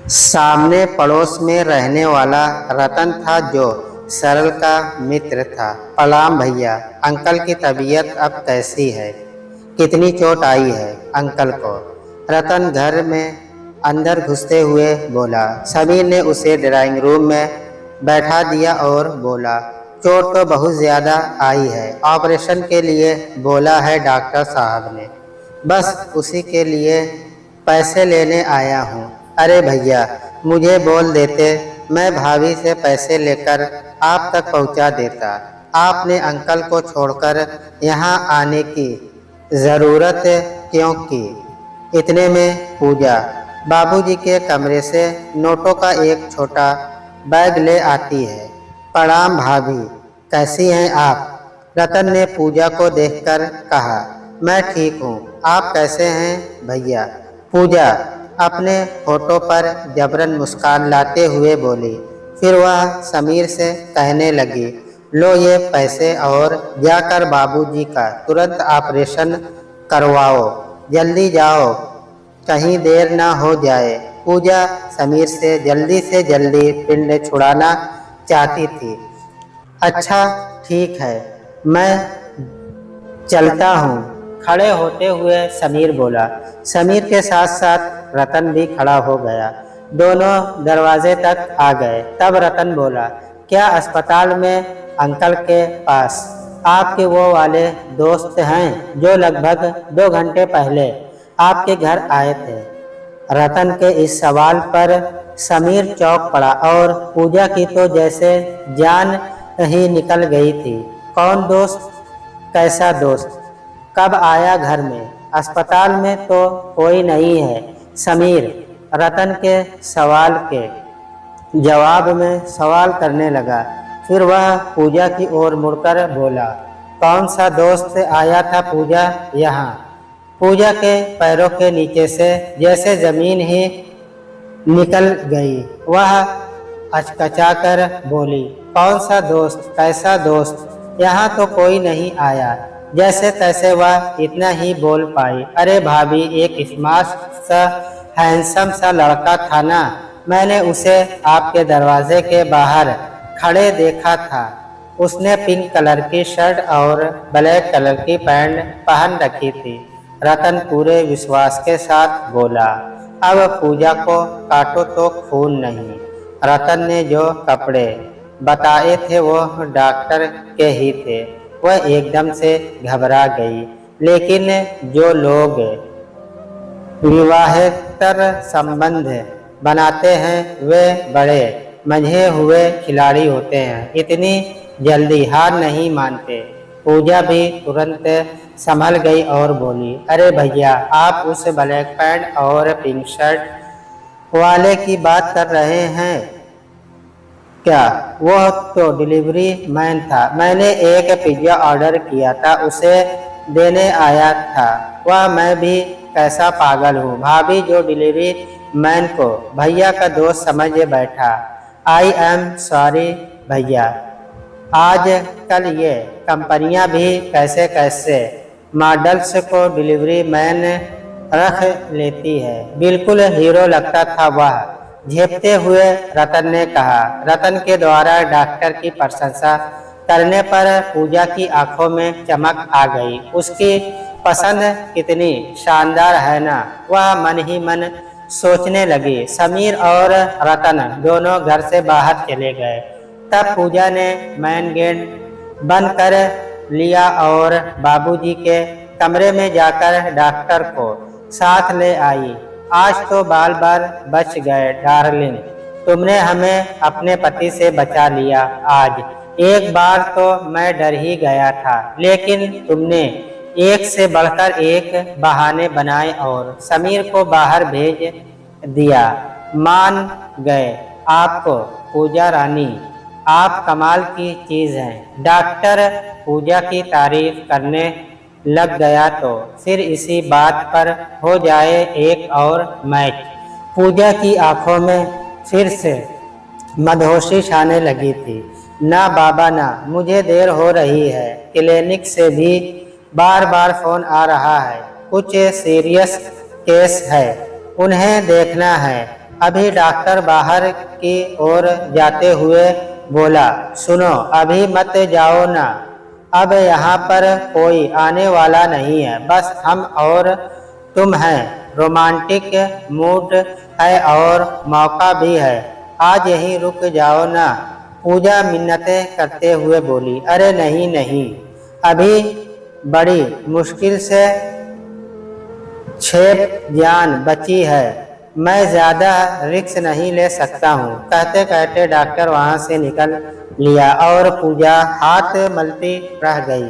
सामने पड़ोस में रहने वाला रतन था जो सरल का मित्र था। प्रणाम भैया, अंकल की तबीयत अब कैसी है? कितनी चोट आई है अंकल को? रतन घर में अंदर घुसते हुए बोला। समीर ने उसे ड्राइंग रूम में बैठा दिया और बोला, चोट तो बहुत ज़्यादा आई है, ऑपरेशन के लिए बोला है डॉक्टर साहब ने, बस उसी के लिए पैसे लेने आया हूँ। अरे भैया, मुझे बोल देते, मैं भाभी से पैसे लेकर आप तक पहुँचा देता। आपने अंकल को छोड़कर यहाँ आने की ज़रूरत क्यों की? इतने में पूजा बाबूजी के कमरे से नोटों का एक छोटा बैग ले आती है। प्रणाम भाभी, कैसी हैं आप? रतन ने पूजा को देखकर कहा। मैं ठीक हूँ, आप कैसे हैं भैया? पूजा अपने फोटो पर जबरन मुस्कान लाते हुए बोली। फिर वह समीर से कहने लगी, लो ये पैसे और जाकर बाबूजी का तुरंत ऑपरेशन करवाओ, जल्दी जाओ, कहीं देर ना हो जाए। पूजा समीर से जल्दी पिंड छुड़ाना चाहती थी। अच्छा ठीक है, मैं चलता हूँ, खड़े होते हुए समीर बोला। समीर के साथ साथ रतन भी खड़ा हो गया। दोनों दरवाजे तक आ गए। तब रतन बोला, क्या अस्पताल में अंकल के पास आपके वो वाले दोस्त हैं जो लगभग 2 घंटे पहले आपके घर आए थे? रतन के इस सवाल पर समीर चौंक पड़ा और पूजा की तो जैसे जान ही निकल गई थी। कौन दोस्त? कैसा दोस्त? कब आया घर में? अस्पताल में तो कोई नहीं है। समीर रतन के सवाल के जवाब में सवाल करने लगा। फिर वह पूजा की ओर मुड़कर बोला, कौन सा दोस्त आया था पूजा यहाँ? पूजा के पैरों के नीचे से जैसे जमीन ही निकल गई। वह हचकचाकर बोली, कौन सा दोस्त? कैसा दोस्त? यहाँ तो कोई नहीं आया। जैसे तैसे वह इतना ही बोल पाई। अरे भाभी, एक स्मार्ट सा हैंडसम सा लड़का था ना, मैंने उसे आपके दरवाजे के बाहर खड़े देखा था। उसने पिंक कलर की शर्ट और ब्लैक कलर की पैंट पहन रखी थी। रतन पूरे विश्वास के साथ बोला। अब पूजा को काटो तो खून नहीं। रतन ने जो कपड़े बताए थे वो डॉक्टर के ही थे। वह एकदम से घबरा गई। लेकिन जो लोग विवाहेतर संबंध बनाते हैं वे बड़े मंझे हुए खिलाड़ी होते हैं, इतनी जल्दी हार नहीं मानते। पूजा भी तुरंत संभल गई और बोली, अरे भैया, आप उस ब्लैक पैंट और पिंक शर्ट वाले की बात कर रहे हैं क्या? वह तो डिलीवरी मैन था। मैंने एक पिज्ज़ा ऑर्डर किया था, उसे देने आया था। वह मैं भी कैसा पागल हूँ। भाभी जो डिलीवरी मैन को भैया का दोस्त समझ बैठा। आई एम सॉरी भैया। आज कल ये कंपनियां भी कैसे कैसे मॉडल्स को डिलीवरी मैन रख लेती है। बिल्कुल हीरो लगता था वह, झेपते हुए रतन ने कहा। रतन के द्वारा डॉक्टर की प्रशंसा करने पर पूजा की आंखों में चमक आ गई। उसकी पसंद कितनी शानदार है ना, वह मन ही मन सोचने लगी। समीर और रतन दोनों घर से बाहर चले गए। तब पूजा ने मेन गेट बंद कर लिया और बाबूजी के कमरे में जाकर डॉक्टर को साथ ले आई। आज तो बाल बाल बच गए डार्लिंग, तुमने हमें अपने पति से बचा लिया। आज एक बार तो मैं डर ही गया था, लेकिन तुमने एक से बढ़कर एक बहाने बनाए और समीर को बाहर भेज दिया। मान गए आपको पूजा रानी, आप कमाल की चीज़ हैं। डॉक्टर पूजा की तारीफ करने लग गया तो फिर इसी बात पर हो जाए एक और मैच। पूजा की आंखों में फिर से मदहोशी छाने लगी थी। ना बाबा ना, मुझे देर हो रही है। क्लिनिक से भी बार बार फोन आ रहा है, कुछ सीरियस केस है, उन्हें देखना है। अभी डॉक्टर बाहर की ओर जाते हुए बोला, सुनो, अभी मत जाओ ना, अब यहाँ पर कोई आने वाला नहीं है, बस हम और तुम हैं। रोमांटिक मूड है और मौका भी है, आज यहीं रुक जाओ ना। पूजा मिन्नतें करते हुए बोली, अरे नहीं नहीं, अभी बड़ी मुश्किल से 6 जान बची है, मैं ज़्यादा रिस्क नहीं ले सकता हूँ। कहते कहते डॉक्टर वहाँ से निकल लिया और पूजा हाथ मलती रह गई।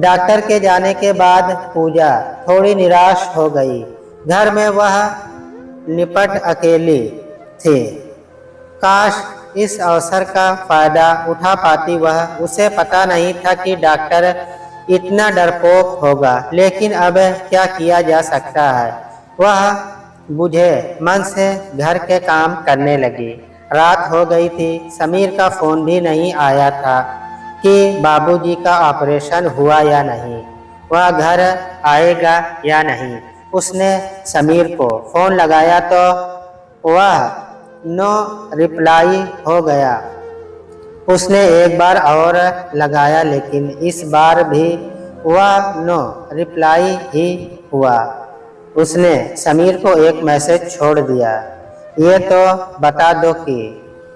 डॉक्टर के जाने के बाद पूजा थोड़ी निराश हो गई। घर में वह निपट अकेली थी। काश इस अवसर का फायदा उठा पाती वह। उसे पता नहीं था कि डॉक्टर इतना डरपोक होगा, लेकिन अब क्या किया जा सकता है। वह बुझे मन से घर के काम करने लगी। रात हो गई थी, समीर का फोन भी नहीं आया था कि बाबूजी का ऑपरेशन हुआ या नहीं, वह घर आएगा या नहीं। उसने समीर को फोन लगाया तो वह नो रिप्लाई हो गया। उसने एक बार और लगाया, लेकिन इस बार भी वह नो रिप्लाई ही हुआ। उसने समीर को एक मैसेज छोड़ दिया, ये तो बता दो कि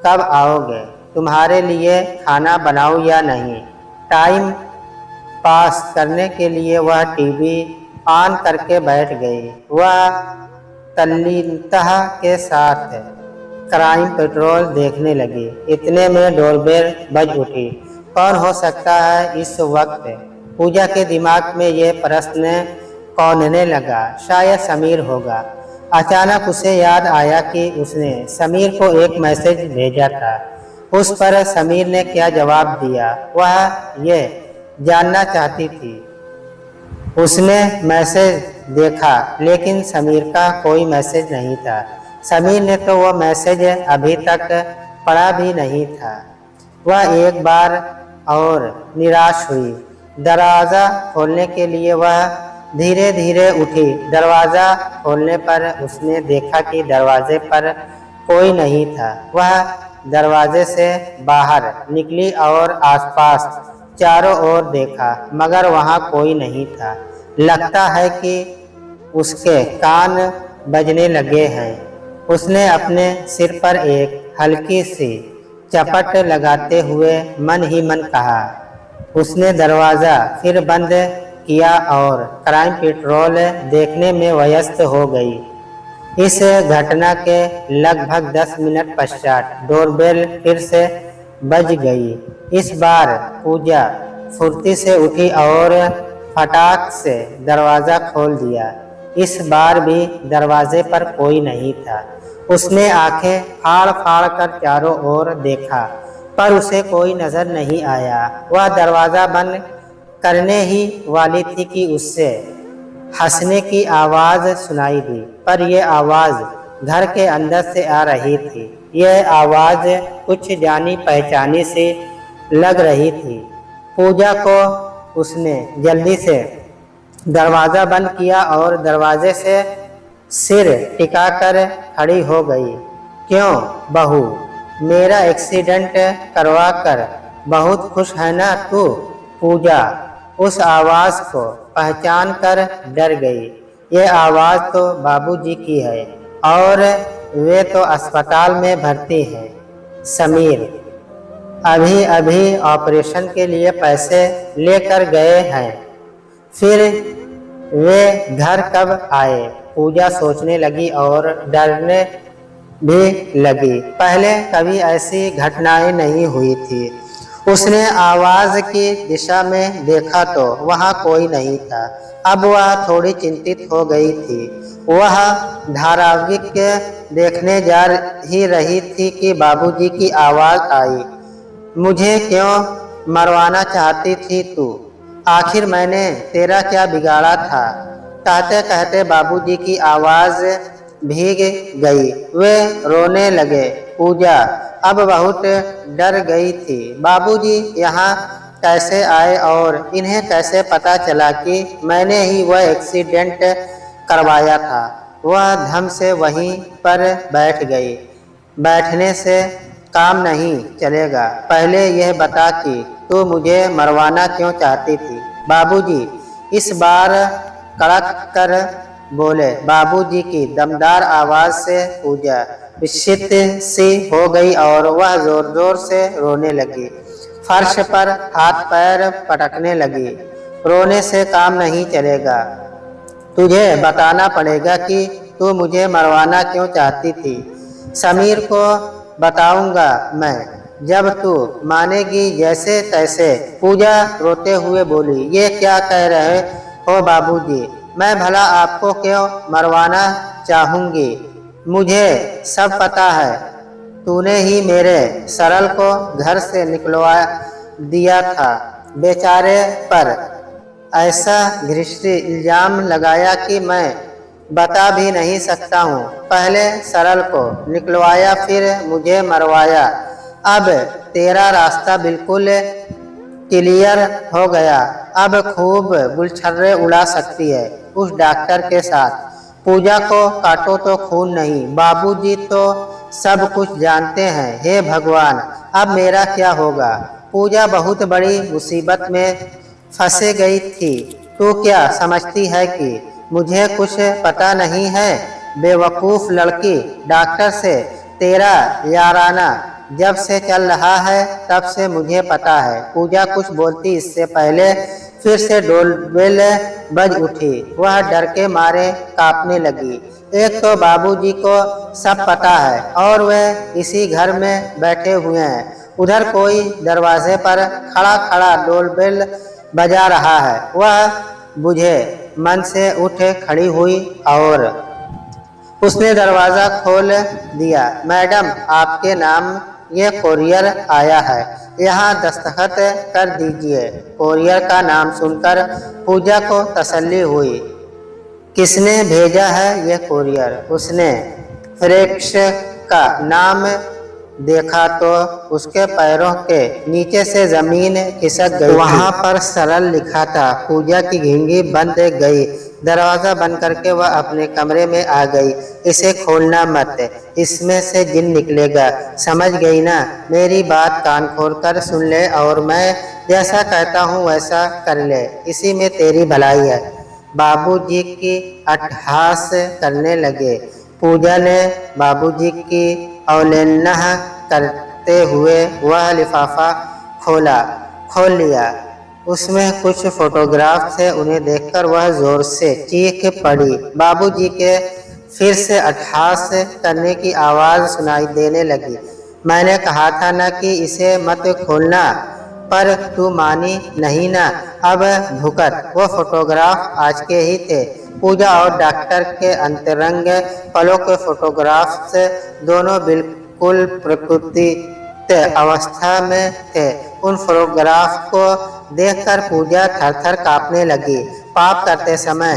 कब आओगे, तुम्हारे लिए खाना बनाऊं या नहीं। टाइम पास करने के लिए वह टीवी ऑन करके बैठ गई। वह तल्लीनता के साथ क्राइम पेट्रोल देखने लगी। इतने में डोरबेल बज उठी। कौन हो सकता है इस वक्त? पूजा के दिमाग में ये प्रश्न कौनने लगा। शायद समीर होगा। अचानक उसे याद आया कि उसने समीर को एक मैसेज भेजा था। उस पर समीर ने क्या जवाब दिया, वह ये जानना चाहती थी। उसने मैसेज देखा, लेकिन समीर का कोई मैसेज नहीं था। समीर ने तो वह मैसेज अभी तक पढ़ा भी नहीं था। वह एक बार और निराश हुई। दरवाज़ा खोलने के लिए वह धीरे धीरे उठी। दरवाज़ा खोलने पर उसने देखा कि दरवाजे पर कोई नहीं था। वह दरवाजे से बाहर निकली और आसपास चारों ओर देखा, मगर वहाँ कोई नहीं था। लगता है कि उसके कान बजने लगे हैं। उसने अपने सिर पर एक हल्की सी चपट लगाते हुए मन ही मन कहा। उसने दरवाज़ा फिर बंद किया और क्राइम पेट्रोल देखने में व्यस्त हो गई। इस घटना के लगभग 10 मिनट पश्चात डोरबेल फिर से बज गई। इस बार पूजा फुर्ती से उठी और फटाक से दरवाज़ा खोल दिया। इस बार भी दरवाजे पर कोई नहीं था। उसने आंखें फाड़ फाड़ कर चारों ओर देखा, पर उसे कोई नजर नहीं आया। वह दरवाज़ा बंद करने ही वाली थी कि उससे हंसने की आवाज़ सुनाई दी, पर यह आवाज़ घर के अंदर से आ रही थी। यह आवाज़ कुछ जानी पहचानी सी लग रही थी। पूजा को उसने जल्दी से दरवाज़ा बंद किया और दरवाजे से सिर टिकाकर खड़ी हो गई। क्यों बहू, मेरा एक्सीडेंट करवा कर बहुत खुश है ना तू? पूजा उस आवाज़ को पहचान कर डर गई। ये आवाज़ तो बाबूजी की है और वे तो अस्पताल में भर्ती हैं। समीर अभी अभी ऑपरेशन के लिए पैसे लेकर गए हैं, फिर वे घर कब आए? पूजा सोचने लगी और डरने भी लगी। पहले कभी ऐसी घटनाएं नहीं हुई थी। उसने आवाज़ की दिशा में देखा तो वहाँ कोई नहीं था। अब वह थोड़ी चिंतित हो गई थी। वह धारावाहिक देखने जा ही रही थी कि बाबूजी की आवाज़ आई। मुझे क्यों मरवाना चाहती थी तू? आखिर मैंने तेरा क्या बिगाड़ा था? कहते कहते बाबूजी की आवाज़ भीग गई। वे रोने लगे। पूजा अब बहुत डर गई थी। बाबूजी यहाँ कैसे आए और इन्हें कैसे पता चला कि मैंने ही वह एक्सीडेंट करवाया था? वह धम से वहीं पर बैठ गई। बैठने से काम नहीं चलेगा, पहले यह बता कि तू मुझे मरवाना क्यों चाहती थी। बाबूजी इस बार कड़क कर बोले। बाबूजी की दमदार आवाज से पूजा विस्मित सी हो गई और वह जोर जोर से रोने लगी। फर्श पर हाथ पैर पटकने लगी। रोने से काम नहीं चलेगा, तुझे बताना पड़ेगा कि तू मुझे मरवाना क्यों चाहती थी। समीर को बताऊंगा मैं, जब तू मानेगी जैसे तैसे। पूजा रोते हुए बोली, ये क्या कह रहे हो बाबूजी, मैं भला आपको क्यों मरवाना चाहूंगी। मुझे सब पता है, तूने ही मेरे सरल को घर से निकलवा दिया था। बेचारे पर ऐसा घृष्ट इल्जाम लगाया कि मैं बता भी नहीं सकता हूँ। पहले सरल को निकलवाया, फिर मुझे मरवाया। अब तेरा रास्ता बिल्कुल क्लियर हो गया। अब खूब गुलछर्रे उड़ा सकती है उस डॉक्टर के साथ। पूजा को काटो तो खून नहीं। बाबूजी तो सब कुछ जानते हैं। हे भगवान, अब मेरा क्या होगा। पूजा बहुत बड़ी मुसीबत में फंसे गई थी। तू क्या समझती है कि मुझे कुछ पता नहीं है। बेवकूफ़ लड़की, डॉक्टर से तेरा याराना जब से चल रहा है तब से मुझे पता है। पूजा कुछ बोलती इससे पहले फिर से डोरबेल बज उठी। वह डर के मारे कांपने लगी। एक तो बाबूजी को सब पता है और वे इसी घर में बैठे हुए हैं। उधर कोई दरवाजे पर खड़ा खड़ा डोरबेल बजा रहा है। वह बुझे मन से उठ खड़ी हुई और उसने दरवाज़ा खोल दिया। मैडम, आपके नाम ये कोरियर आया है, यहाँ दस्तखत कर दीजिए। कोरियर का नाम सुनकर पूजा को तसल्ली हुई। किसने भेजा है ये कोरियर। उसने फ्रेक्स का नाम देखा तो उसके पैरों के नीचे से जमीन खिसक गई। वहाँ पर सरल लिखा था। पूजा की घिंगी बंद गई। दरवाज़ा बंद करके वह अपने कमरे में आ गई। इसे खोलना मत, इसमें से जिन निकलेगा। समझ गई ना। मेरी बात कान खोलकर सुन ले और मैं जैसा कहता हूँ वैसा कर ले, इसी में तेरी भलाई है। बाबूजी की अट्टहास करने लगे। पूजा ने बाबूजी की अवहेलना करते हुए वह लिफाफा खोल लिया। उसमें कुछ फोटोग्राफ थे। उन्हें देखकर वह जोर से चीख पड़ी। बाबूजी के फिर से अट्टहास करने की आवाज़ सुनाई देने लगी। मैंने कहा था ना कि इसे मत खोलना, पर तू मानी नहीं ना। अब भुगत। वो फोटोग्राफ आज के ही थे। पूजा और डॉक्टर के अंतरंग पलों के फोटोग्राफ्स दोनों बिल्कुल प्रकृतित अवस्था में थे। उन फोटोग्राफ को देखकर पूजा थर-थर कांपने लगी। पाप करते समय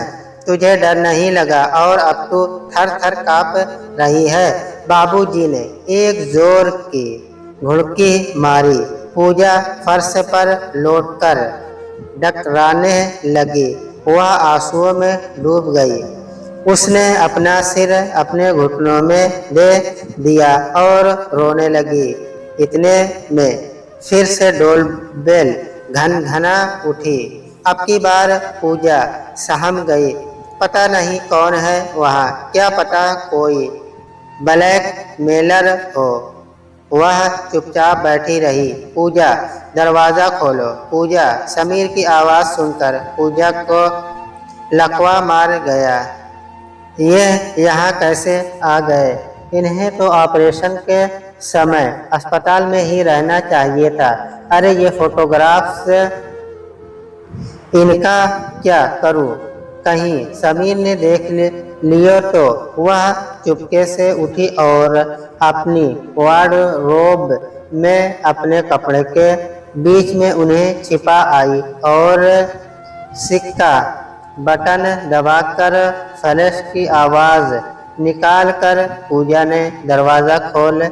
तुझे डर नहीं लगा और अब तू थर-थर कांप रही है। बाबूजी ने एक जोर की घुड़की मारी। पूजा फर्श पर लौटकर डकराने लगी। वह आंसुओं में डूब गई। उसने अपना सिर अपने घुटनों में दे दिया और रोने लगी। इतने में फिर से डोरबेल घनघना उठी। अब की बार पूजा सहम गई। पता नहीं कौन है वहाँ, क्या पता कोई ब्लैकमेलर हो। वह चुपचाप बैठी रही। पूजा, दरवाज़ा खोलो। पूजा। समीर की आवाज़ सुनकर पूजा को लकवा मार गया। ये यहाँ कैसे आ गए। इन्हें तो ऑपरेशन के समय अस्पताल में ही रहना चाहिए था। अरे ये फोटोग्राफ्स, इनका क्या करूं। कहीं समीर ने देख लियो तो। वह चुपके से उठी और अपनी वार्डरोब में अपने कपड़े के बीच में उन्हें छिपा आई और सिक्का बटन दबाकर फ्लैश की आवाज़ निकालकर पूजा ने दरवाज़ा खोल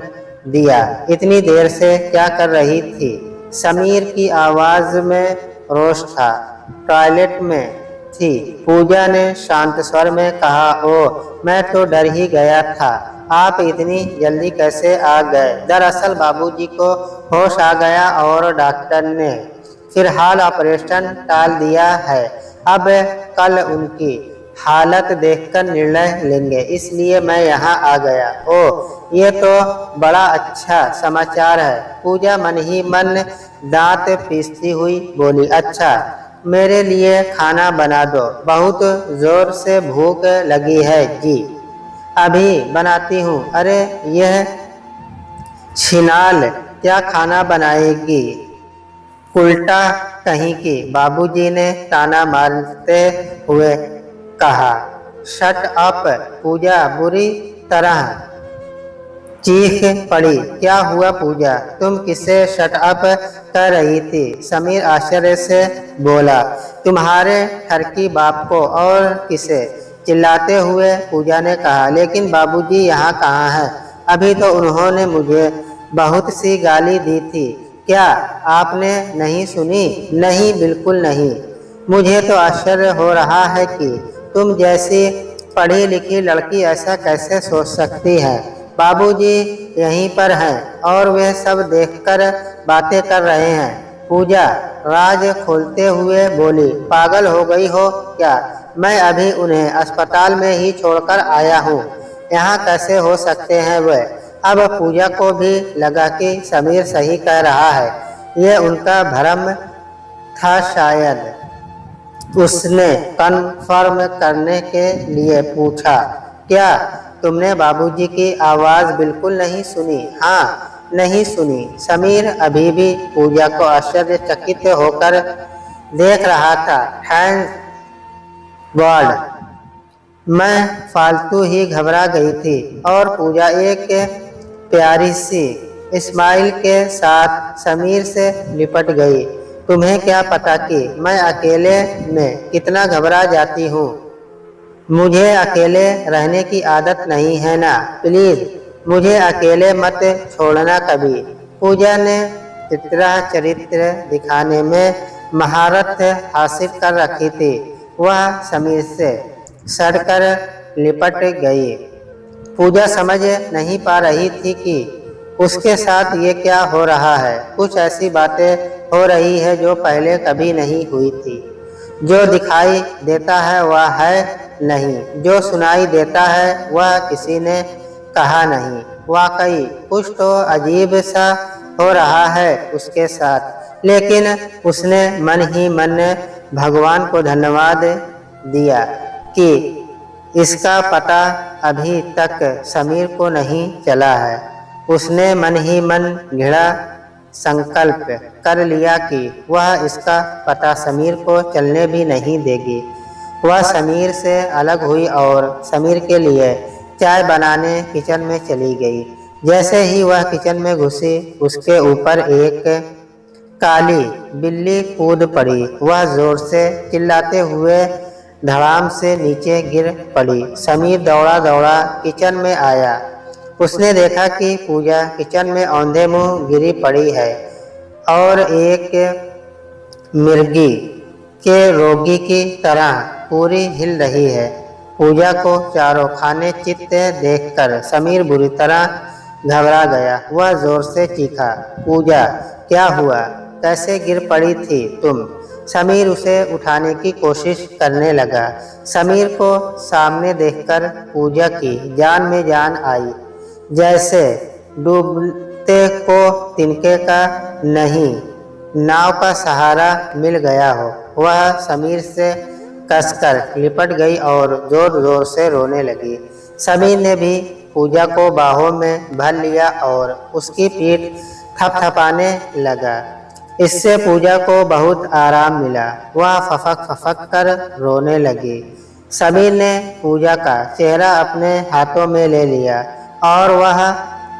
दिया। इतनी देर से क्या कर रही थी। समीर की आवाज़ में रोष था। टॉयलेट में थी। पूजा ने शांत स्वर में कहा, ओ मैं तो डर ही गया था, आप इतनी जल्दी कैसे आ गए? दरअसल बाबूजी को होश आ गया और डॉक्टर ने फिलहाल ऑपरेशन टाल दिया है। अब कल उनकी हालत देखकर निर्णय लेंगे, इसलिए मैं यहाँ आ गया। ओह, ये तो बड़ा अच्छा समाचार है। पूजा मन ही मन दांत पीसती हुई बोली, अच्छा मेरे लिए खाना बना दो, बहुत जोर से भूख लगी है जी। अभी बनाती हूँ। अरे यह छिनाल क्या खाना बनाएगी, उल्टा कहीं की, बाबूजी ने ताना मारते हुए कहा। शट अप, पूजा बुरी तरह चीख पड़ी। क्या हुआ पूजा, तुम किसे शट अप कर रही थी? समीर आश्चर्य से बोला, तुम्हारे ठरकी बाप को। और किसे? चिल्लाते हुए पूजा ने कहा, लेकिन बाबूजी यहाँ कहाँ हैं? अभी तो उन्होंने मुझे बहुत सी गाली दी थी, क्या आपने नहीं सुनी? नहीं, बिल्कुल नहीं। मुझे तो आश्चर्य हो रहा है कि तुम जैसी पढ़ी लिखी लड़की ऐसा कैसे सोच सकती है। बाबूजी यहीं पर हैं और वे सब देखकर बातें कर रहे हैं। पूजा राज खोलते हुए बोली, पागल हो गई हो क्या? मैं अभी उन्हें अस्पताल में ही छोड़कर आया हूँ, यहाँ कैसे हो सकते हैं वे? अब पूजा को भी लगा कि समीर सही कह रहा है, ये उनका भ्रम था शायद। उसने कन्फर्म करने के लिए पूछा, क्या तुमने बाबूजी की आवाज़ बिल्कुल नहीं सुनी? हाँ, नहीं सुनी। समीर अभी भी पूजा को आश्चर्यचकित होकर देख रहा था। थैंक गॉड, मैं फालतू ही घबरा गई थी। और पूजा एक प्यारी सी स्माइल के साथ समीर से लिपट गई। तुम्हें क्या पता कि मैं अकेले में कितना घबरा जाती हूँ। मुझे अकेले रहने की आदत नहीं है ना, प्लीज़ मुझे अकेले मत छोड़ना कभी। पूजा ने चरित्र दिखाने में महारत हासिल कर रखी थी। वह समीर से सड़कर लिपट गई। पूजा समझ नहीं पा रही थी कि उसके साथ ये क्या हो रहा है। कुछ ऐसी बातें हो रही है जो पहले कभी नहीं हुई थी। जो दिखाई देता है वह है नहीं, जो सुनाई देता है वह किसी ने कहा नहीं। वाकई कुछ तो अजीब सा हो रहा है उसके साथ। लेकिन उसने मन ही मन भगवान को धन्यवाद दिया कि इसका पता अभी तक समीर को नहीं चला है। उसने मन ही मन दृढ़ संकल्प कर लिया कि वह इसका पता समीर को चलने भी नहीं देगी। वह समीर से अलग हुई और समीर के लिए चाय बनाने किचन में चली गई। जैसे ही वह किचन में घुसी, उसके ऊपर एक काली बिल्ली कूद पड़ी। वह जोर से चिल्लाते हुए धड़ाम से नीचे गिर पड़ी। समीर दौड़ा दौड़ा किचन में आया। उसने देखा कि पूजा किचन में औंधे मुंह गिरी पड़ी है और एक मिर्गी के रोगी की तरह पूरी हिल रही है। पूजा को चारों खाने चित्त देखकर समीर बुरी तरह घबरा गया। वह जोर से चीखा, पूजा क्या हुआ, कैसे गिर पड़ी थी तुम? समीर उसे उठाने की कोशिश करने लगा। समीर को सामने देखकर पूजा की जान में जान आई। जैसे डूबते को तिनके का नहीं, नाव का सहारा मिल गया हो। वह समीर से कसकर लिपट गई और जोर जोर से रोने लगी। समीर ने भी पूजा को बाहों में भर लिया और उसकी पीठ थपथपाने लगा। इससे पूजा को बहुत आराम मिला। वह फफक फफक कर रोने लगी। समीर ने पूजा का चेहरा अपने हाथों में ले लिया और वह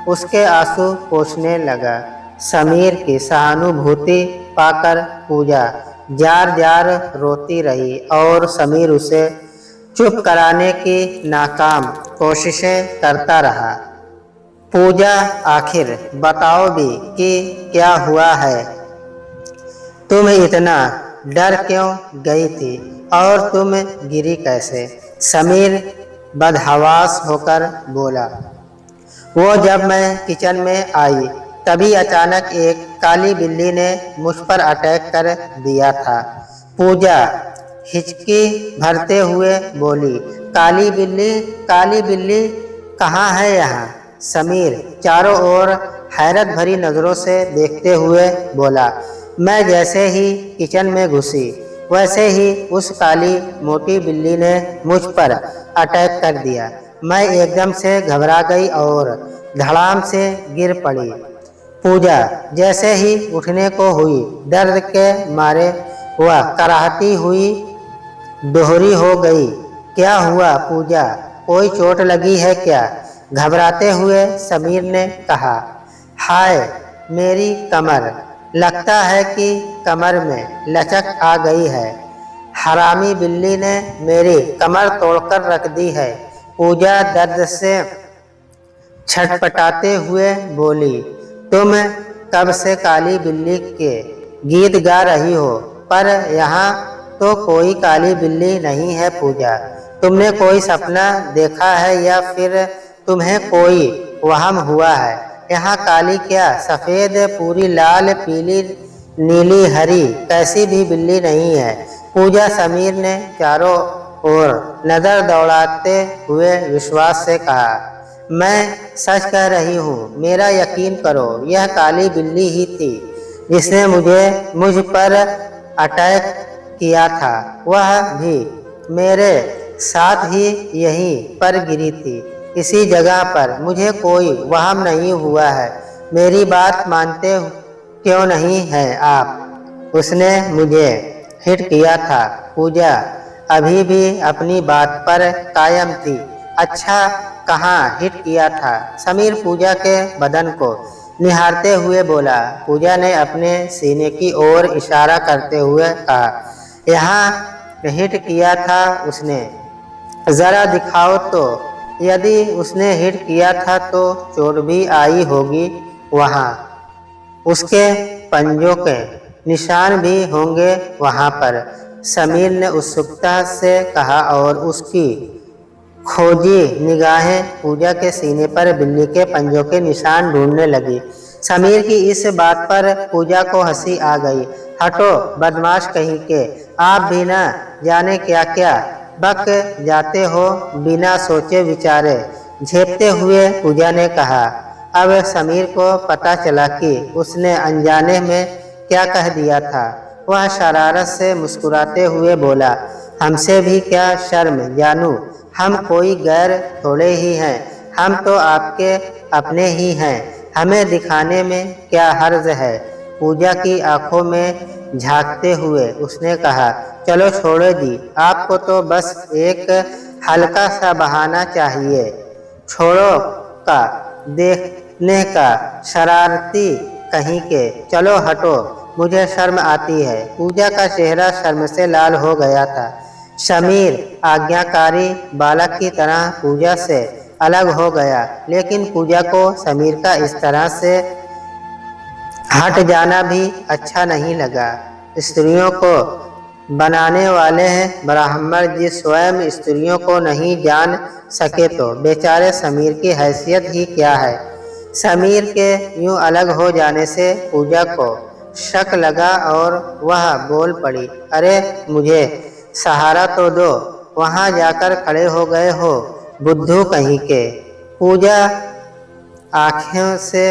उसके आंसू पोंछने लगा। समीर की सहानुभूति पाकर पूजा जार जार रोती रही और समीर उसे चुप कराने की नाकाम कोशिशें करता रहा। पूजा, आखिर बताओ भी कि क्या हुआ है? तुम इतना डर क्यों गई थी? और तुम गिरी कैसे? समीर बदहवास होकर बोला। वो जब मैं किचन में आई तभी अचानक एक काली बिल्ली ने मुझ पर अटैक कर दिया था। पूजा हिचकी भरते हुए बोली, काली बिल्ली कहाँ है यहाँ? समीर चारों ओर हैरत भरी नज़रों से देखते हुए बोला। मैं जैसे ही किचन में घुसी वैसे ही उस काली मोटी बिल्ली ने मुझ पर अटैक कर दिया। मैं एकदम से घबरा गई और धड़ाम से गिर पड़ी। पूजा जैसे ही उठने को हुई दर्द के मारे वह कराहती हुई दोहरी हो गई। क्या हुआ पूजा, कोई चोट लगी है क्या? घबराते हुए समीर ने कहा। हाय मेरी कमर, लगता है कि कमर में लचक आ गई है। हरामी बिल्ली ने मेरी कमर तोड़कर रख दी है। पूजा दर्द से छटपटाते हुए बोली। तुम कब से काली बिल्ली के गीत गा रही हो, पर यहाँ तो कोई काली बिल्ली नहीं है पूजा। तुमने कोई सपना देखा है या फिर तुम्हें कोई वहम हुआ है? यहाँ काली क्या सफ़ेद, पूरी लाल, पीली, नीली, हरी कैसी भी बिल्ली नहीं है। पूजा समीर ने चारों ओर नज़र दौड़ाते हुए विश्वास से कहा। मैं सच कह रही हूँ, मेरा यकीन करो, यह काली बिल्ली ही थी जिसने मुझ पर अटैक किया था। वह भी मेरे साथ ही यहीं पर गिरी थी, इसी जगह पर। मुझे कोई वहम नहीं हुआ है। मेरी बात मानते क्यों नहीं हैं आप? उसने मुझे हिट किया था। पूजा अभी भी अपनी बात पर कायम थी। अच्छा, कहाँ हिट किया था? समीर पूजा के बदन को निहारते हुए बोला। पूजा ने अपने सीने की ओर इशारा करते हुए कहा, यहाँ हिट किया था उसने। ज़रा दिखाओ तो। यदि उसने हिट किया था तो चोट भी आई होगी वहाँ। उसके पंजों के निशान भी होंगे वहाँ पर। समीर ने उत्सुकता से कहा और उसकी खोजी निगाहें पूजा के सीने पर बिल्ली के पंजों के निशान ढूंढने लगी। समीर की इस बात पर पूजा को हंसी आ गई। हटो बदमाश कहीं के, आप भी ना जाने क्या क्या बक जाते हो बिना सोचे विचारे। झेपते हुए पूजा ने कहा। अब समीर को पता चला कि उसने अनजाने में क्या कह दिया था। वह शरारत से मुस्कुराते हुए बोला, हमसे भी क्या शर्म जानू, हम कोई गैर थोड़े ही हैं, हम तो आपके अपने ही हैं, हमें दिखाने में क्या हर्ज है। पूजा की आंखों में झांकते हुए उसने कहा, चलो छोड़ो जी, आपको तो बस एक हल्का सा बहाना चाहिए छोड़ो का देखने का, शरारती कहीं के। चलो हटो, मुझे शर्म आती है। पूजा का चेहरा शर्म से लाल हो गया था। समीर आज्ञाकारी बालक की तरह पूजा से अलग हो गया, लेकिन पूजा को समीर का इस तरह से हट जाना भी अच्छा नहीं लगा। स्त्रियों को बनाने वाले हैं ब्राह्मण जी स्वयं स्त्रियों को नहीं जान सके तो बेचारे समीर की हैसियत ही क्या है। समीर के यूं अलग हो जाने से पूजा को शक लगा और वह बोल पड़ी, अरे मुझे सहारा तो दो, वहाँ जाकर खड़े हो गए हो बुद्धू कहीं के। पूजा आँखों से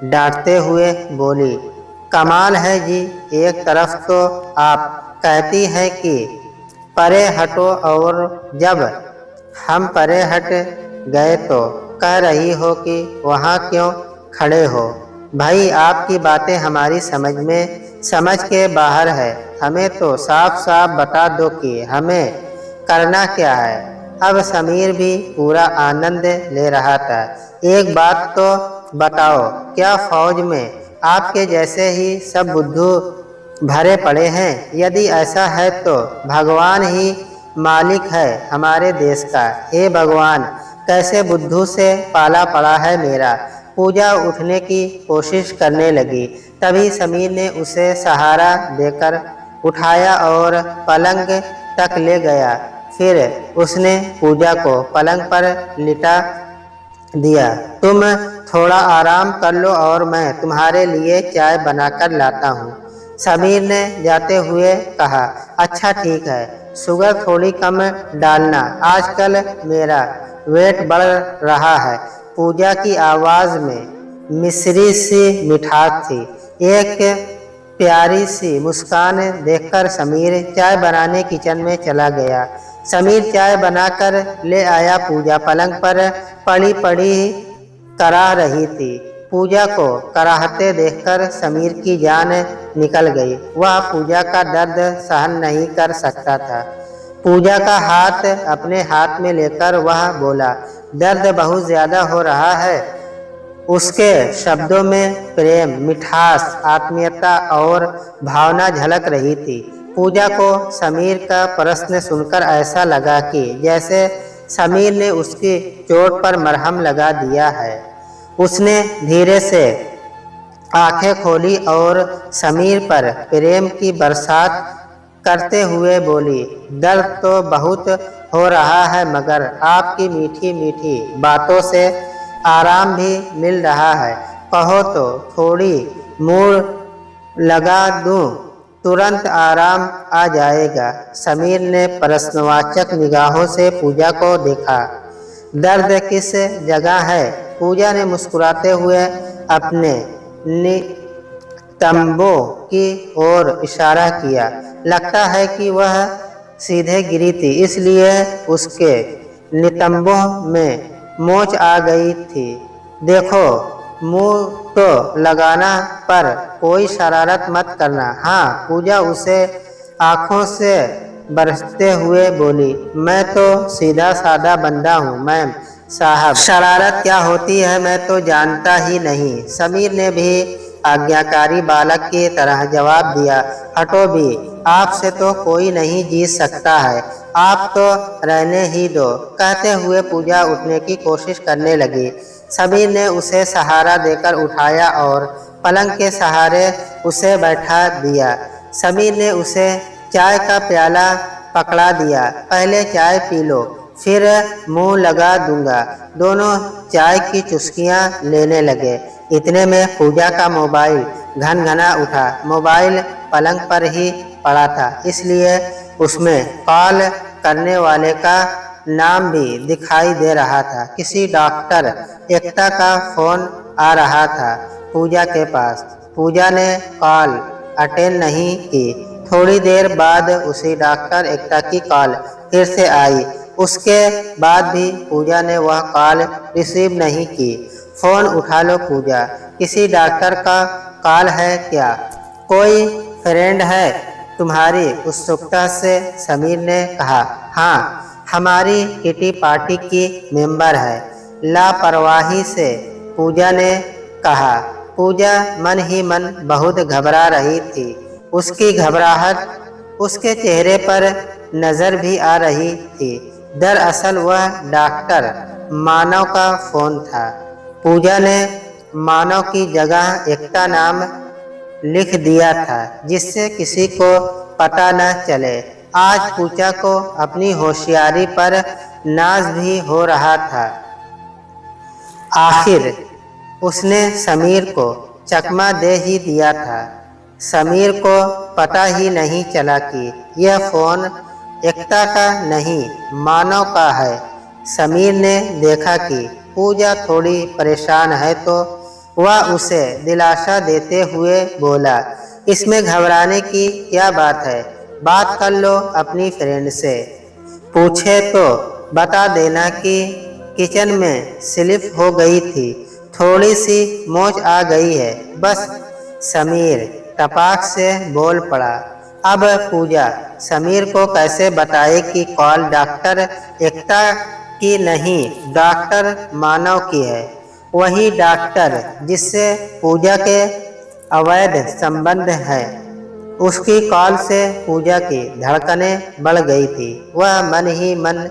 डांटते हुए बोली, कमाल है जी, एक तरफ तो आप कहती हैं कि परे हटो और जब हम परे हट गए तो कह रही हो कि वहाँ क्यों खड़े हो। भाई आपकी बातें हमारी समझ के बाहर है। हमें तो साफ साफ बता दो कि हमें करना क्या है। अब समीर भी पूरा आनंद ले रहा था। एक बात तो बताओ, क्या फौज में आपके जैसे ही सब बुद्धू भरे पड़े हैं? यदि ऐसा है तो भगवान ही मालिक है हमारे देश का। हे भगवान, कैसे बुद्धू से पाला पड़ा है मेरा। पूजा उठने की कोशिश करने लगी, तभी समीर ने उसे सहारा देकर उठाया और पलंग तक ले गया। फिर उसने पूजा को पलंग पर लिटा दिया। तुम थोड़ा आराम कर लो और मैं तुम्हारे लिए चाय बनाकर लाता हूँ, समीर ने जाते हुए कहा। अच्छा ठीक है, शुगर थोड़ी कम डालना, आजकल मेरा वेट बढ़ रहा है। पूजा की आवाज़ में मिश्री सी मिठास थी। एक प्यारी सी मुस्कान देखकर समीर चाय बनाने किचन में चला गया। समीर चाय बनाकर ले आया। पूजा पलंग पर पड़ी पड़ी कराह रही थी। पूजा को कराहते देखकर समीर की जान निकल गई। वह पूजा का दर्द सहन नहीं कर सकता था। पूजा का हाथ अपने हाथ में लेकर वह बोला, दर्द बहुत ज्यादा हो रहा है। उसके शब्दों में प्रेम, मिठास, आत्मीयता और भावना झलक रही थी। पूजा को समीर का प्रश्न सुनकर ऐसा लगा कि जैसे समीर ने उसकी चोट पर मरहम लगा दिया है। उसने धीरे से आंखें खोली और समीर पर प्रेम की बरसात करते हुए बोली, दर्द तो बहुत हो रहा है मगर आपकी मीठी मीठी बातों से आराम भी मिल रहा है। कहो तो थोड़ी मूड लगा दूं, तुरंत आराम आ जाएगा। समीर ने प्रश्नवाचक निगाहों से पूजा को देखा। दर्द किस जगह है? पूजा ने मुस्कुराते हुए अपने नितंबों की ओर इशारा किया। लगता है कि वह सीधे गिरी थी, इसलिए उसके नितंबों में मोच आ गई थी। देखो, मुंह तो लगाना पर कोई शरारत मत करना। हाँ, पूजा उसे आंखों से बरसते हुए बोली, मैं तो सीधा साधा बंदा हूँ मैम साहब, शरारत क्या होती है मैं तो जानता ही नहीं। समीर ने भी आज्ञाकारी बालक की तरह जवाब दिया, हटो भी, आपसे तो कोई नहीं जीत सकता है, आप तो रहने ही दो। कहते हुए पूजा उठने की कोशिश करने लगी। समीर ने उसे सहारा देकर उठाया और पलंग के सहारे उसे बैठा दिया। समीर ने उसे चाय का प्याला पकड़ा दिया। पहले चाय पी लो, फिर मुंह लगा दूंगा। दोनों चाय की चुस्कियां लेने लगे। इतने में पूजा का मोबाइल घनघना उठा। मोबाइल पलंग पर ही पड़ा था, इसलिए उसमें कॉल करने वाले का नाम भी दिखाई दे रहा था। किसी डॉक्टर एकता का फोन आ रहा था पूजा के पास। पूजा ने कॉल अटेंड नहीं की। थोड़ी देर बाद उसी डॉक्टर एकता की कॉल फिर से आई। उसके बाद भी पूजा ने वह कॉल रिसीव नहीं की। फोन उठा लो पूजा, किसी डॉक्टर का कॉल है क्या? कोई फ्रेंड है तुम्हारी? उत्सुकता से समीर ने कहा, हाँ, हमारी किटी पार्टी की मेंबर है, लापरवाही से पूजा ने कहा। पूजा मन ही मन बहुत घबरा रही थी। उसकी घबराहट उसके चेहरे पर नजर भी आ रही थी। दरअसल वह डॉक्टर मानव का फोन था। पूजा ने मानव की जगह एकता नाम लिख दिया था, जिससे किसी को पता न चले। आज पूजा को अपनी होशियारी पर नाज भी हो रहा था। आखिर उसने समीर को चकमा दे ही दिया था। समीर को पता ही नहीं चला कि यह फोन एकता का नहीं, मानव का है। समीर ने देखा कि पूजा थोड़ी परेशान है तो वह उसे दिलासा देते हुए बोला, इसमें घबराने की क्या बात है, बात कर लो अपनी फ्रेंड से। पूछे तो बता देना कि किचन में स्लिप हो गई थी, थोड़ी सी मोच आ गई है बस। समीर तपाक से बोल पड़ा। अब पूजा समीर को कैसे बताए कि कॉल डॉक्टर एकता की नहीं, डॉक्टर मानव की है। वही डॉक्टर जिससे पूजा के अवैध संबंध है। उसकी कॉल से पूजा की धड़कनें बढ़ गई थी। वह मन ही मन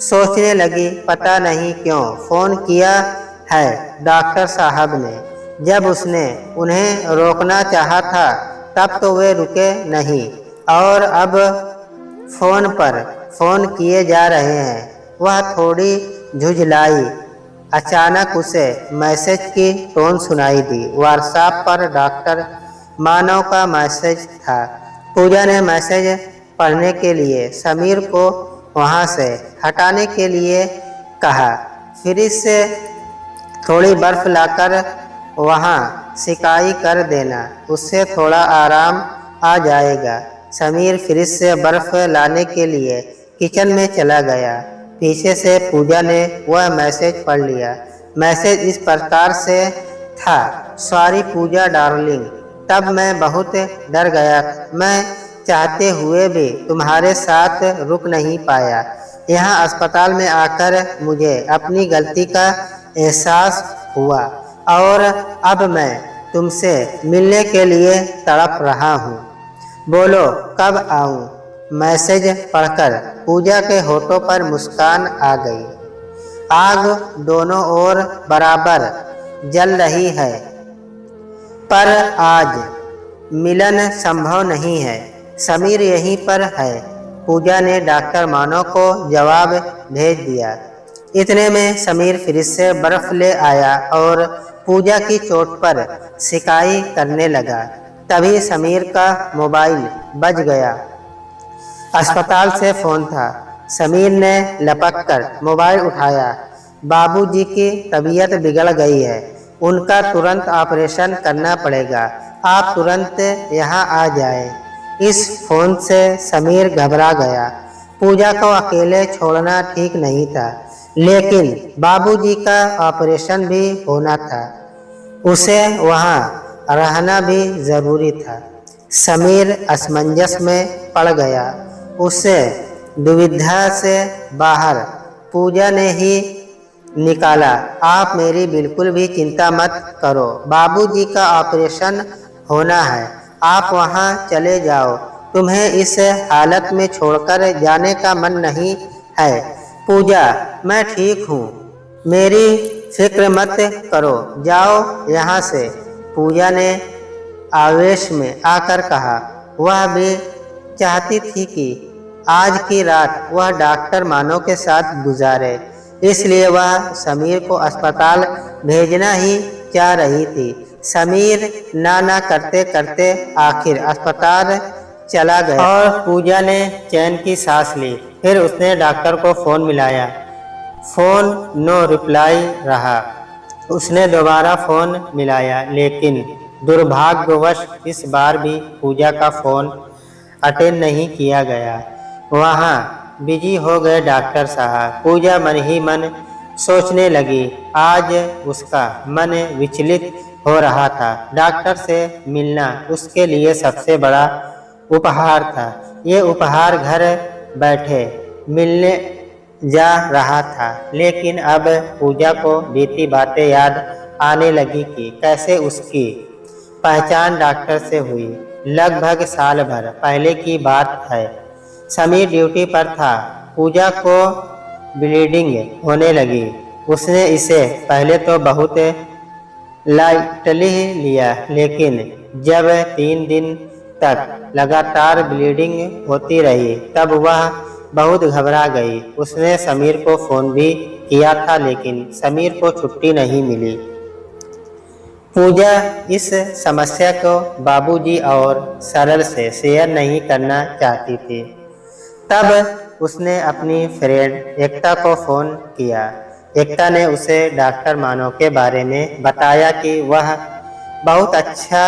सोचने लगी, पता नहीं क्यों फोन किया है डॉक्टर साहब ने। जब उसने उन्हें रोकना चाहा था तब तो वे रुके नहीं, और अब फ़ोन पर फ़ोन किए जा रहे हैं। वह थोड़ी झुंझलाई। अचानक उसे मैसेज की टोन सुनाई दी। व्हाट्सएप पर डॉक्टर मानव का मैसेज था। पूजा ने मैसेज पढ़ने के लिए समीर को वहां से हटाने के लिए कहा। फ्रिज से थोड़ी बर्फ लाकर वहां सिकाई कर देना, उससे थोड़ा आराम आ जाएगा। समीर फ्रिज से बर्फ लाने के लिए किचन में चला गया। पीछे से पूजा ने वह मैसेज पढ़ लिया। मैसेज इस प्रकार से था, सॉरी पूजा डार्लिंग, तब मैं बहुत डर गया। मैं चाहते हुए भी तुम्हारे साथ रुक नहीं पाया। यहाँ अस्पताल में आकर मुझे अपनी गलती का एहसास हुआ और अब मैं तुमसे मिलने के लिए तड़प रहा हूँ। बोलो कब आऊँ? मैसेज पढ़कर पूजा के होठों पर मुस्कान आ गई। आग दोनों ओर बराबर जल रही है, पर आज मिलन संभव नहीं है। समीर यहीं पर है। पूजा ने डॉक्टर मानव को जवाब भेज दिया। इतने में समीर फ्रिज से बर्फ ले आया और पूजा की चोट पर सिकाई करने लगा। तभी समीर का मोबाइल बज गया। अस्पताल से फ़ोन था। समीर ने लपककर मोबाइल उठाया। बाबूजी की तबीयत बिगड़ गई है, उनका तुरंत ऑपरेशन करना पड़ेगा, आप तुरंत यहाँ आ जाएं। इस फोन से समीर घबरा गया। पूजा को अकेले छोड़ना ठीक नहीं था, लेकिन बाबूजी का ऑपरेशन भी होना था, उसे वहाँ रहना भी ज़रूरी था। समीर असमंजस में पड़ गया। उसे दुविधा से बाहर पूजा ने ही निकाला। आप मेरी बिल्कुल भी चिंता मत करो, बाबूजी का ऑपरेशन होना है, आप वहां चले जाओ, तुम्हें इस हालत में छोड़कर जाने का मन नहीं है। पूजा, मैं ठीक हूँ, मेरी फिक्र मत करो, जाओ यहाँ से, पूजा ने आवेश में आकर कहा। वह भी चाहती थी कि आज की रात वह डॉक्टर मानव के साथ गुजारे, इसलिए वह समीर को अस्पताल भेजना ही चाह रही थी। समीर ना करते करते आखिर अस्पताल चला गया और पूजा ने चैन की सांस ली। फिर उसने डॉक्टर को फ़ोन मिलाया। फ़ोन नो रिप्लाई रहा। उसने दोबारा फ़ोन मिलाया, लेकिन दुर्भाग्यवश इस बार भी पूजा का फ़ोन अटेंड नहीं किया गया। वहाँ बिजी हो गए डॉक्टर साहब। पूजा मन ही मन सोचने लगी। आज उसका मन विचलित हो रहा था। डॉक्टर से मिलना उसके लिए सबसे बड़ा उपहार था। ये उपहार घर बैठे मिलने जा रहा था, लेकिन अब पूजा को बीती बातें याद आने लगी कि कैसे उसकी पहचान डॉक्टर से हुई। लगभग साल भर पहले की बात है। समीर ड्यूटी पर था। पूजा को ब्लीडिंग होने लगी। उसने इसे पहले तो बहुत लाइटली लिया, लेकिन जब 3 दिन तक लगातार ब्लीडिंग होती रही तब वह बहुत घबरा गई। उसने समीर को फ़ोन भी किया था, लेकिन समीर को छुट्टी नहीं मिली। पूजा इस समस्या को बाबूजी और सरल से शेयर नहीं करना चाहती थी। तब उसने अपनी फ्रेंड एकता को फ़ोन किया। एकता ने उसे डॉक्टर मानव के बारे में बताया कि वह बहुत अच्छा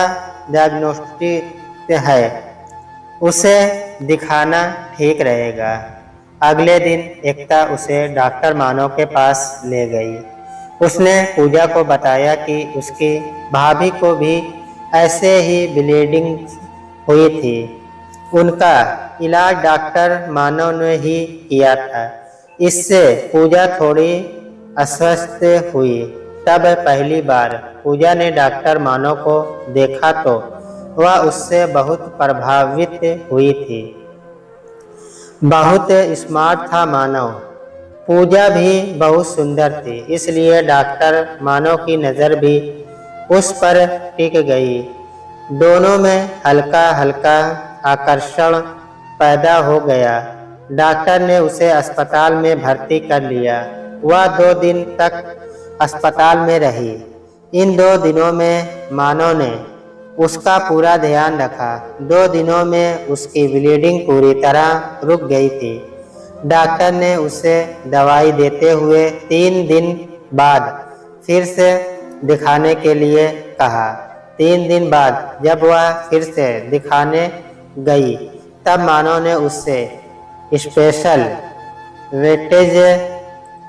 डायग्नोस्टिक है, उसे दिखाना ठीक रहेगा। अगले दिन एकता उसे डॉक्टर मानव के पास ले गई। उसने पूजा को बताया कि उसकी भाभी को भी ऐसे ही ब्लीडिंग हुई थी। उनका इलाज डॉक्टर मानव ने ही किया था। इससे पूजा थोड़ी अस्वस्थ हुई। तब पहली बार पूजा ने डॉक्टर मानव को देखा तो वह उससे बहुत प्रभावित हुई थी। बहुत स्मार्ट था मानव। पूजा भी बहुत सुंदर थी, इसलिए डॉक्टर मानव की नज़र भी उस पर टिक गई। दोनों में हल्का हल्का आकर्षण पैदा हो गया। डॉक्टर ने उसे अस्पताल में भर्ती कर लिया। वह 2 दिन तक अस्पताल में रही। इन 2 दिनों में मानव ने उसका पूरा ध्यान रखा। 2 दिनों में उसकी ब्लीडिंग पूरी तरह रुक गई थी। डॉक्टर ने उसे दवाई देते हुए 3 दिन बाद फिर से दिखाने के लिए कहा। 3 दिन बाद जब वह फिर से दिखाने गई तब मानव ने उससे स्पेशल वेटेज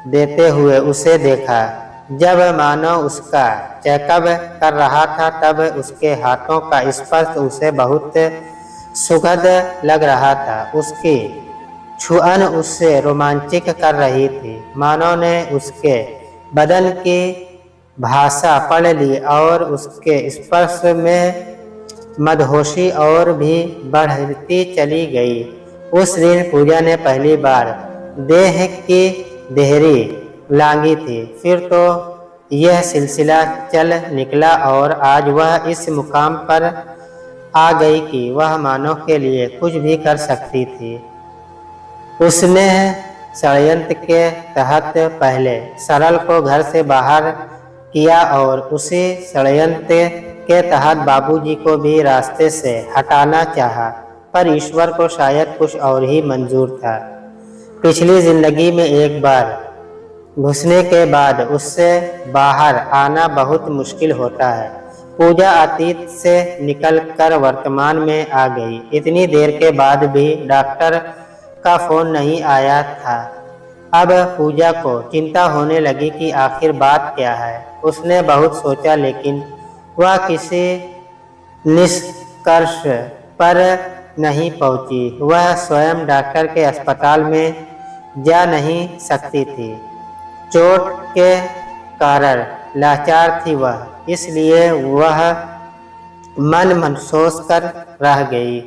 देते हुए उसे देखा। जब मानव उसका चेकअप कर रहा था तब उसके हाथों का स्पर्श उसे बहुत सुखद लग रहा था। उसकी छुअन उससे रोमांचित कर रही थी। मानव ने उसके बदन की भाषा पढ़ ली और उसके स्पर्श में मदहोशी और भी बढ़ती चली गई। उस दिन पूजा ने पहली बार देह की देहरी लांघी थी। फिर तो यह सिलसिला चल निकला और आज वह इस मुकाम पर आ गई कि वह मानव के लिए कुछ भी कर सकती थी। उसने षड्यंत्र के तहत पहले सरल को घर से बाहर किया और उसी षड्यंत्र के तहत बाबूजी को भी रास्ते से हटाना चाहा, पर ईश्वर को शायद कुछ और ही मंजूर था। पिछली जिंदगी में एक बार घुसने के बाद उससे बाहर आना बहुत मुश्किल होता है। पूजा अतीत से निकलकर वर्तमान में आ गई। इतनी देर के बाद भी डॉक्टर का फोन नहीं आया था। अब पूजा को चिंता होने लगी कि आखिर बात क्या है। उसने बहुत सोचा लेकिन वह किसी निष्कर्ष पर नहीं पहुंची। वह स्वयं डॉक्टर के अस्पताल में जा नहीं सकती थी। चोट के कारण लाचार थी वह, इसलिए वह मन सोच कर रह गई।